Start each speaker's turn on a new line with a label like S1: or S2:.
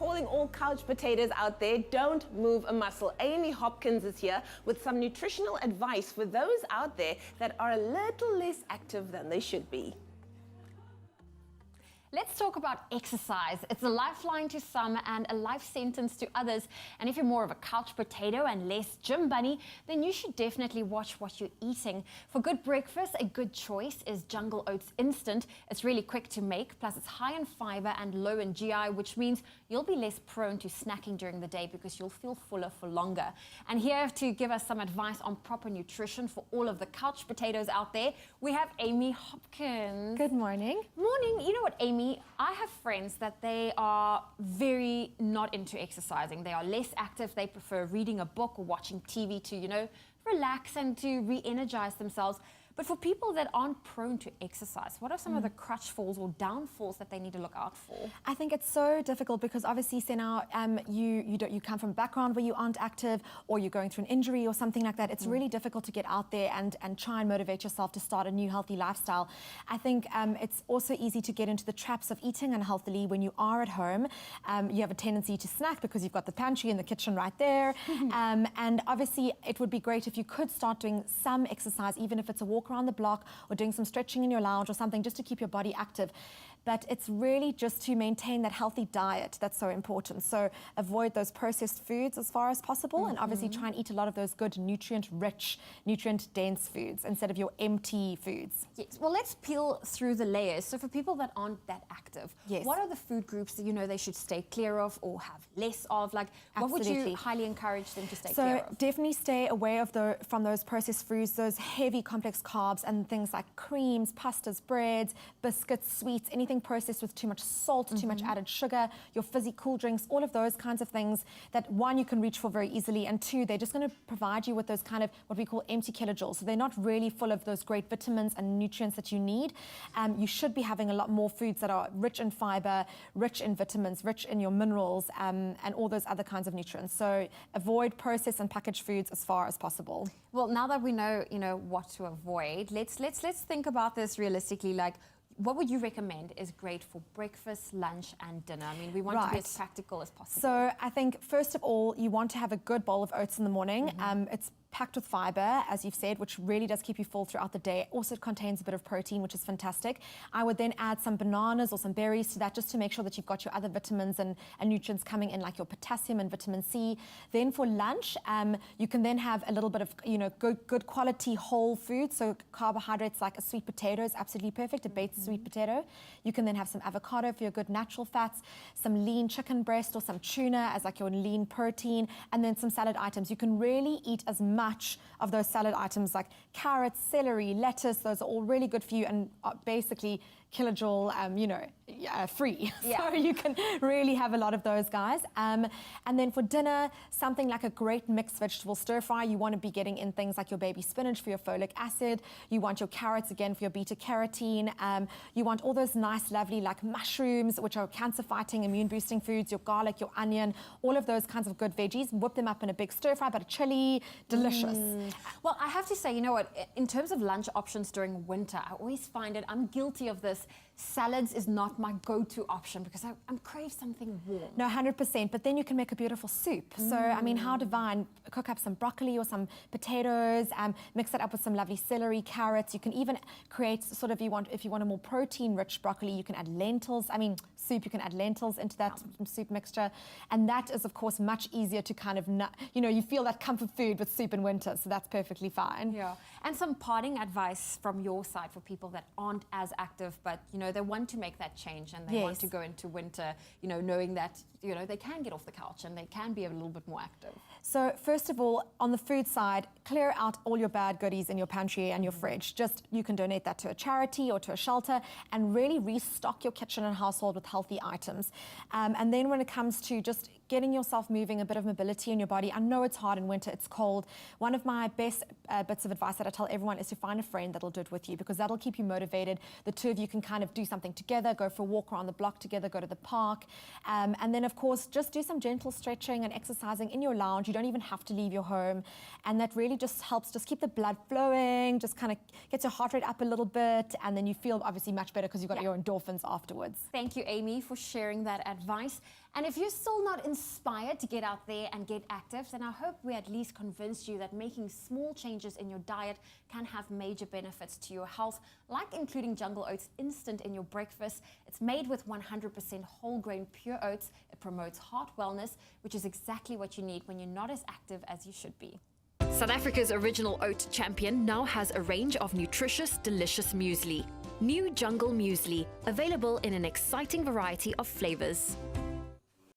S1: calling all couch potatoes out there, don't move a muscle. Amy Hopkins is here with some nutritional advice for those out there that are a little less active than they should be.
S2: Let's talk about exercise. It's a lifeline to some and a life sentence to others. And if you're more of a couch potato and less gym bunny, then you should definitely watch what you're eating. For good breakfast, a good choice is Jungle Oats Instant. It's really quick to make, plus it's high in fiber and low in GI, which means you'll be less prone to snacking during the day because you'll feel fuller for longer. And here to give us some advice on proper nutrition for all of the couch potatoes out there, we have Amy Hopkins.
S3: Good morning.
S2: Morning. You know what, Amy? I have friends that they are very not into exercising. They are less active. They prefer reading a book or watching TV to, relax and to re-energize themselves. But for people that aren't prone to exercise, what are some of the crutch falls or downfalls that they need to look out for?
S3: I think it's so difficult because obviously, Sena, you come from a background where you aren't active or you're going through an injury or something like that. It's really difficult to get out there and try and motivate yourself to start a new healthy lifestyle. I think it's also easy to get into the traps of eating unhealthily when you are at home. You have a tendency to snack because you've got the pantry and the kitchen right there. And obviously, it would be great if you could start doing some exercise, even if it's a walk around the block or doing some stretching in your lounge or something just to keep your body active. But it's really just to maintain that healthy diet that's so important. So avoid those processed foods as far as possible and obviously try and eat a lot of those good nutrient-rich, nutrient-dense foods instead of your empty foods.
S2: Yes. Well, let's peel through the layers. So for people that aren't that active, what are the food groups that they should stay clear of or have less of? Like, what would you highly encourage them to stay clear of?
S3: So definitely stay away from those processed foods, those heavy complex carbs and things like creams, pastas, breads, biscuits, sweets, anything processed with too much salt, too much added sugar, your fizzy cool drinks, all of those kinds of things that, one, you can reach for very easily, and two, they're just going to provide you with those kind of what we call empty kilojoules. So they're not really full of those great vitamins and nutrients that you need. You should be having a lot more foods that are rich in fiber, rich in vitamins, rich in your minerals, and all those other kinds of nutrients. So avoid processed and packaged foods as far as possible.
S2: Well, now that we know, what to avoid, let's think about this realistically. Like, what would you recommend is great for breakfast, lunch, and dinner? I mean, we want to be as practical as possible.
S3: So I think, first of all, you want to have a good bowl of oats in the morning. It's packed with fiber, as you've said, which really does keep you full throughout the day. Also, it contains a bit of protein, which is fantastic. I would then add some bananas or some berries to that just to make sure that you've got your other vitamins and nutrients coming in, like your potassium and vitamin C. Then for lunch, you can then have a little bit of, good quality whole food. So carbohydrates like a sweet potato is absolutely perfect, a baked sweet potato. You can then have some avocado for your good natural fats, some lean chicken breast or some tuna as like your lean protein, and then some salad items. You can really eat as much of those salad items like carrots, celery, lettuce. Those are all really good for you and basically kilojoule, free. So you can really have a lot of those, guys. And then for dinner, something like a great mixed vegetable stir fry. You want to be getting in things like your baby spinach for your folic acid. You want your carrots again for your beta carotene. You want all those nice, lovely like mushrooms, which are cancer fighting, immune boosting foods, your garlic, your onion, all of those kinds of good veggies. Whip them up in a big stir fry, but a chili, delicious.
S2: Well, I have to say, in terms of lunch options during winter, I always find it, I'm guilty of this. Salads is not my go-to option because I'm crave something warm.
S3: No, 100%, but then you can make a beautiful soup. So, I mean, how divine. Cook up some broccoli or some potatoes, mix it up with some lovely celery, carrots. You can even create if you want a more protein-rich broccoli, you can add lentils. I mean, soup, you can add lentils into that soup mixture. And that is, of course, much easier to kind of, you feel that comfort food with soup in winter, so that's perfectly fine.
S2: Yeah. And some parting advice from your side for people that aren't as active, but, they want to make that change and they want to go into winter, knowing that, they can get off the couch and they can be a little bit more active.
S3: So first of all, on the food side, clear out all your bad goodies in your pantry and your fridge. You can donate that to a charity or to a shelter and really restock your kitchen and household with healthy items. And then when it comes to just getting yourself moving, a bit of mobility in your body. I know it's hard in winter, it's cold. One of my best bits of advice that I tell everyone is to find a friend that'll do it with you, because that'll keep you motivated. The two of you can kind of do something together, go for a walk around the block together, go to the park. And then, of course, just do some gentle stretching and exercising in your lounge. You don't even have to leave your home. And that really just helps just keep the blood flowing, just kind of gets your heart rate up a little bit, and then you feel obviously much better because you've got your endorphins afterwards.
S2: Thank you, Amy, for sharing that advice. And if you're still not inspired to get out there and get active, then I hope we at least convinced you that making small changes in your diet can have major benefits to your health, like including Jungle Oats Instant in your breakfast. It's made with 100% whole grain pure oats. It promotes heart wellness, which is exactly what you need when you're not as active as you should be.
S4: South Africa's original oat champion now has a range of nutritious, delicious muesli. New Jungle Muesli, available in an exciting variety of flavors.